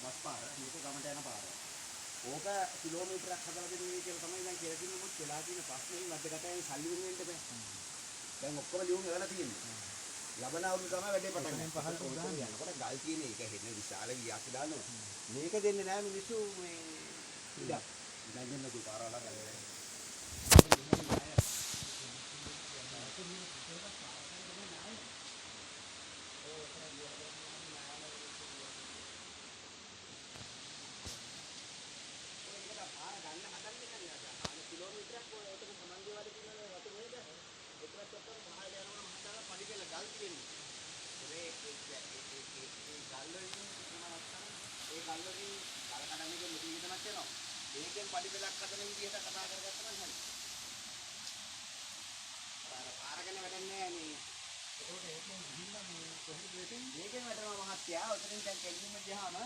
Bus පාර මේක ගමට යන පාර. ඕක කිලෝමීටරයක් හදලා දෙන්නේ කියලා තමයි දැන් කියලා තින්නේ. මොකද වෙලා තියෙන ප්‍රශ්නේ මැදකටයි සල්ලි වෙන්න බෑ. දැන් ඔක්කොම ලියුම් එවලා තියෙන්නේ. ලබන අවුරුදු තමයි වැඩේ පටන් ගන්න. පහළට උදාහරණ යනකොට ගල් තියෙන එක හෙන්න විශාල ගියක් දානවා. මේක දෙන්නේ නැහැ මිනිස්සු මේ ඉඩක්. ඉඩක් දෙන්න දු පාරවල ගලේ. ඒකෙන් පඩි බෙලක් හදන විදිහට කතා කරගත්තා නම් හරි. පාර ගැන වැඩක් නැහැ මේ. ඒකෝට ඒකෙන් ගිහිල්ලා මේ කොහෙද වෙන්නේ? මේකෙන් වැටෙනවා මහත්තයා. ඔතනින් දැන් කෙලින්ම ගියාම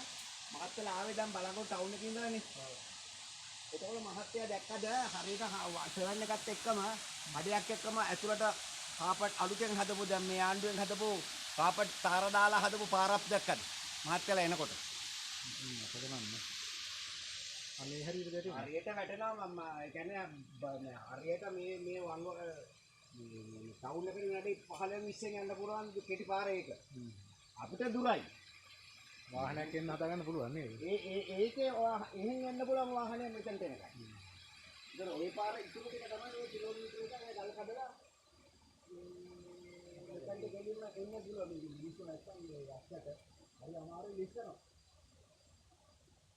මහත්තයලා ආවේ දැන් බලංගොඩ ටවුන් එකේ ඉඳලානේ. ඒකෝල මහත්තයා දැක්කද හරියට සෙවන් එකත් එක්කම හඩයක් එක්කම ඇතුළට කාපට් අලුතෙන් හදපු දැන් මේ ආණ්ඩුවෙන් හදපු කාපට් තාර දාලා හදපු පාරක් දැක්කද? මහත්තයලා එනකොට. අපිට නම් අනේ හරියට වැටෙනවා. හරියට වැටෙනවා මම. ඒ කියන්නේ හරියට මේ වංග මේ ටවුන් එකේ වැඩි 15 20 යන්න පුළුවන් කෙටි පාර ඒක. අපිට දුරයි. වාහනයක් එන්න හදා ගන්න පුළුවන් නේද? ඒකේ එහෙන් යන්න පුළුවන් වාහනයක් මෙතනට එනකම්. ඉතින් ওই පාර ඉතුරු ටික තමයි ඔය කිලෝමීටර එක ගල් කඩලා මෙතනට ගෙලින්න එන්න පුළුවන්. මිනිස්සු නැත්තම් මේ යක්කට හරි අමාරුයි ලිස්සනවා.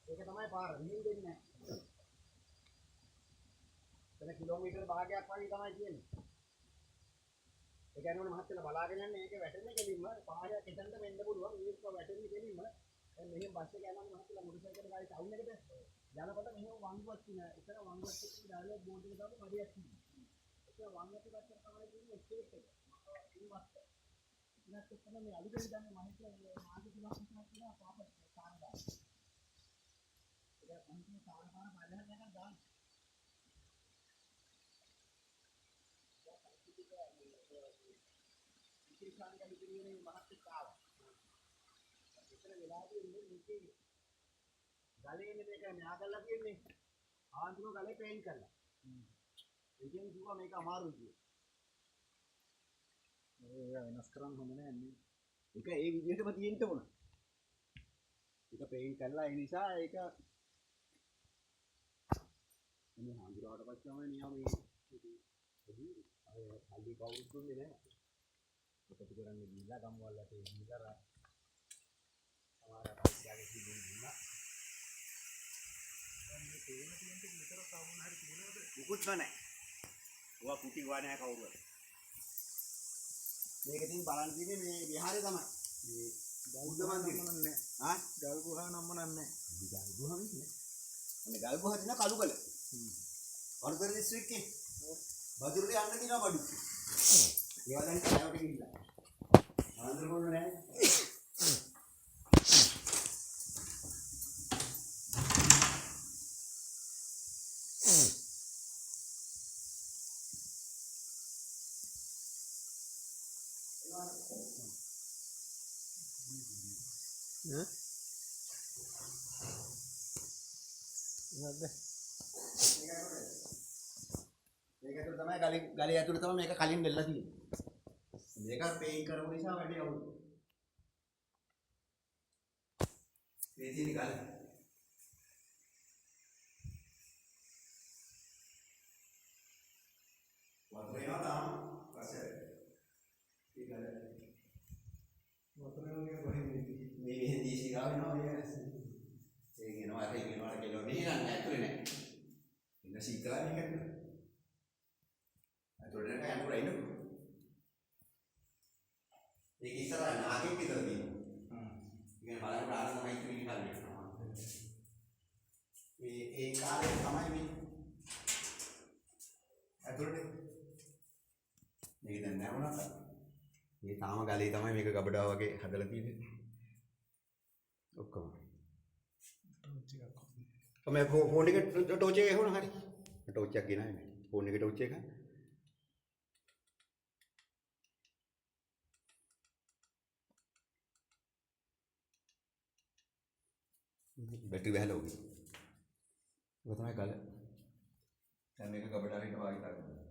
ඒක තමයි පාර විහිං දෙන්නේ නැහැ. එතන කිලෝමීටර භාගයක් වගේ තමයි කියන්නේ. ඒ කියන්නේ මොන මහත්තයලා බලාගෙන යන්නේ මේක වැටෙන්නේ කෙලින්ම පාරයක් එතනට වෙන්න පුළුවන්. මේක වැටෙන්නේ කෙලින්ම. දැන් මෙහෙම බස් එක යනවා මහත්තයලා මොටර් සයිකල් ගායි ටවුන් එකට යනකොට මෙහෙම වංගුවක් තියෙනවා. එතන වංගුවක් එක්ක දාලා බෝඩ් එක දාලා මඩියක් තියෙනවා. ඒක වංගුවට පැත්තට තමයි තියෙන්නේ ස්ටේට් එක. ඉන්වස්ට්. ඉන්නත් එක්කම මේ අලුතෙන් දැන් මහත්තයලා මාගේ තුනක් විතර තියෙනවා පාපට කාර දාලා. අන්තිම පාර බලහන් යනවා දාන්න. ඉතිරිසාන් ගලිතිනේ මහත් කාවා. ඉතල වෙලාදී ඉන්නේ මේකේ ගලේනේ මේක න්යාගල්ලා තියෙන්නේ. ආන්තිම ගලේ පේන්ට් කරලා. ඒකෙන් කිව්වා මේක අමාරුයි කියලා. ඒක වෙනස් කරන්න හොඳ නෑ නේ. ඒක ඒ විදිහටම තියෙන්න ඕන. ඒක පේන්ට් කරලා ඒ නිසා ඒක මේ හාමුදුරුවෝට පස්සේ තමයි නියම මේ අය හල්ලි කවුරුත් දුන්නේ නැහැ. ඒකත් කරන්නේ ගිහිල්ලා ගම් වලට ගිහිල්ලා සමහර පයිසාගේ කිව්වොත් දුන්නා. දැන් මේ තේන තියෙන විතර සමුන හරි තියෙනවද? මුකුත් නැහැ. ඔවා කුටි ගවා නැහැ කවුරුවත්. මේක තින් බලන් තියෙන්නේ මේ විහාරේ තමයි. මේ බුද්ධ මන්දිරේ නෑ. ආ ගල් ගුහා නම්ම නෑ. ගල් ගුහා නෙන්නේ. අනේ ගල් ගුහා දින කලුකල. වරුදර දිස්ත්‍රික්කේ බදුරුට යන්න දිනවා බඩු. ඒවා දැන් කෑවට ගිහිල්ලා. ආන්දර කොන්න නැහැ. මේක තමයි ගලේ ඇතුළේ තමයි මේක කලින් දෙල්ලලා තියෙන්නේ. මේක පේයින් කරපු නිසා වැඩි අවුල්. මේ තියෙන ගල. වතුර එනවා තාම පස්සේ. ඒ ගල. වතුර එනවා කොහෙන්ද? මේ දීසි ගාව එනවා මේ. ඒක එනවා කියලා මේ නෑ ඇතුලේ නෑ. ඉන්න සීතලයි මේක ඇතුලේ. ඇතුලේ නෑ අමුර ඉන්න. ඒක ඉස්සරහ නාගෙක් විතර තියෙනවා. ඉතින් බලන්න ආරම්භ මෛත්‍රී විකාරේ. මේ ඒ කාලේ තමයි මේ ඇතුලේ මේක දැන් නෑ වුණා. මේ තාම ගලේ තමයි මේක ගබඩාව වගේ හදලා තියෙන්නේ. ඔක්කොම. ටෝච් එකක්. ඔමේ ෆෝන් එක ටෝච් එක එහුණා හරි. ටෝච් එකක් ගෙනාවේ මේ. ෆෝන් එකේ ටෝච් එක. බැටරි බහලා ඔගේ. ඔය තමයි කල. දැන් මේක කබඩාරේට වාගේ තරනවා.